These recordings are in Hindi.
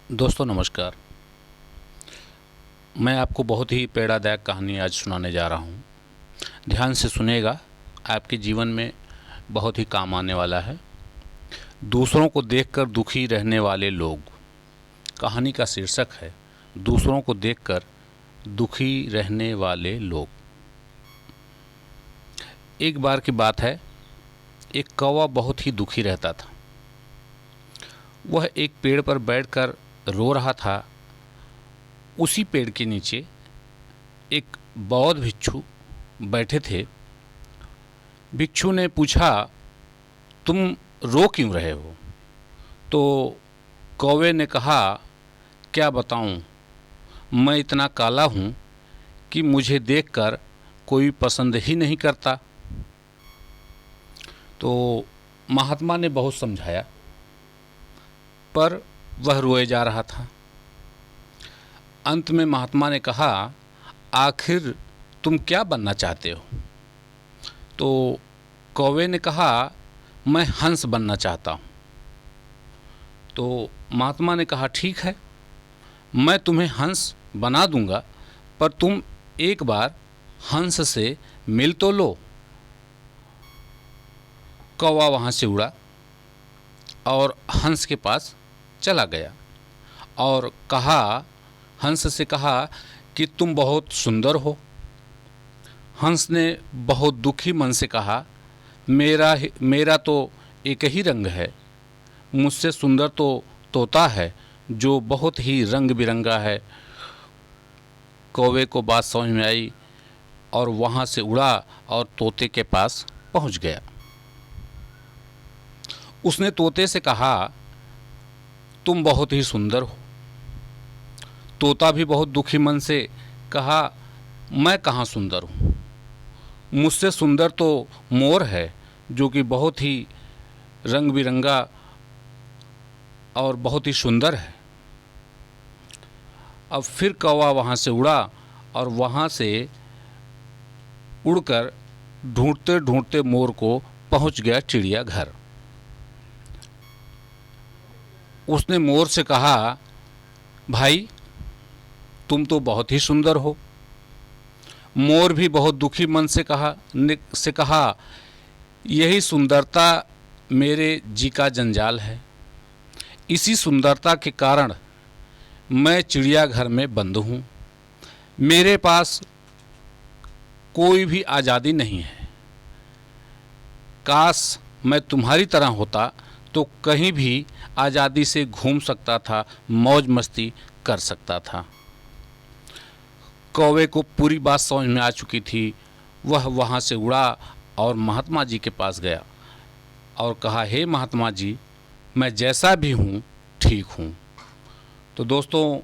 दोस्तों नमस्कार। मैं आपको बहुत ही प्रेरणादायक कहानी आज सुनाने जा रहा हूँ। ध्यान से सुनेगा, आपके जीवन में बहुत ही काम आने वाला है। दूसरों को देखकर दुखी रहने वाले लोग, कहानी का शीर्षक है दूसरों को देखकर दुखी रहने वाले लोग। एक बार की बात है, एक कौवा बहुत ही दुखी रहता था। वह एक पेड़ पर बैठकर रो रहा था। उसी पेड़ के नीचे एक बौद्ध भिक्षु बैठे थे। भिक्षु ने पूछा, तुम रो क्यों रहे हो? तो कौवे ने कहा, क्या बताऊं, मैं इतना काला हूं कि मुझे देखकर कोई पसंद ही नहीं करता। तो महात्मा ने बहुत समझाया, पर वह रोए जा रहा था। अंत में महात्मा ने कहा, आखिर तुम क्या बनना चाहते हो? तो कौवे ने कहा, मैं हंस बनना चाहता हूँ। तो महात्मा ने कहा, ठीक है, मैं तुम्हें हंस बना दूंगा, पर तुम एक बार हंस से मिल तो लो। कौवा वहाँ से उड़ा और हंस के पास चला गया और हंस से कहा कि तुम बहुत सुंदर हो। हंस ने बहुत दुखी मन से कहा, मेरा तो एक ही रंग है, मुझसे सुंदर तो तोता है जो बहुत ही रंग बिरंगा है। कौवे को बात समझ में आई और वहाँ से उड़ा और तोते के पास पहुँच गया। उसने तोते से कहा, तुम बहुत ही सुंदर हो। तोता भी बहुत दुखी मन से कहा, मैं कहाँ सुंदर हूँ, मुझसे सुंदर तो मोर है जो कि बहुत ही रंग बिरंगा और बहुत ही सुंदर है। अब फिर कौवा वहाँ से उड़ा और वहाँ से उड़कर ढूंढते ढूंढते मोर को पहुँच गया चिड़ियाघर। उसने मोर से कहा, भाई तुम तो बहुत ही सुंदर हो। मोर भी बहुत दुखी मन से कहा, यही सुंदरता मेरे जी का जंजाल है। इसी सुंदरता के कारण मैं चिड़ियाघर में बंद हूँ। मेरे पास कोई भी आज़ादी नहीं है। काश मैं तुम्हारी तरह होता तो कहीं भी आज़ादी से घूम सकता था, मौज मस्ती कर सकता था। कौवे को पूरी बात समझ में आ चुकी थी। वह वहाँ से उड़ा और महात्मा जी के पास गया और कहा, हे महात्मा जी, मैं जैसा भी हूँ ठीक हूँ। तो दोस्तों,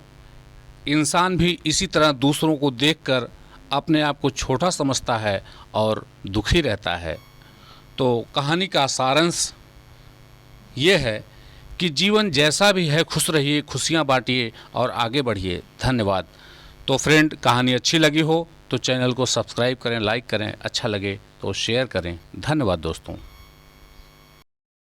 इंसान भी इसी तरह दूसरों को देखकर अपने आप को छोटा समझता है और दुखी रहता है। तो कहानी का सारांश ये है कि जीवन जैसा भी है, खुश रहिए, खुशियाँ बांटिए और आगे बढ़िए। धन्यवाद। तो फ्रेंड, कहानी अच्छी लगी हो तो चैनल को सब्सक्राइब करें, लाइक करें, अच्छा लगे तो शेयर करें। धन्यवाद दोस्तों।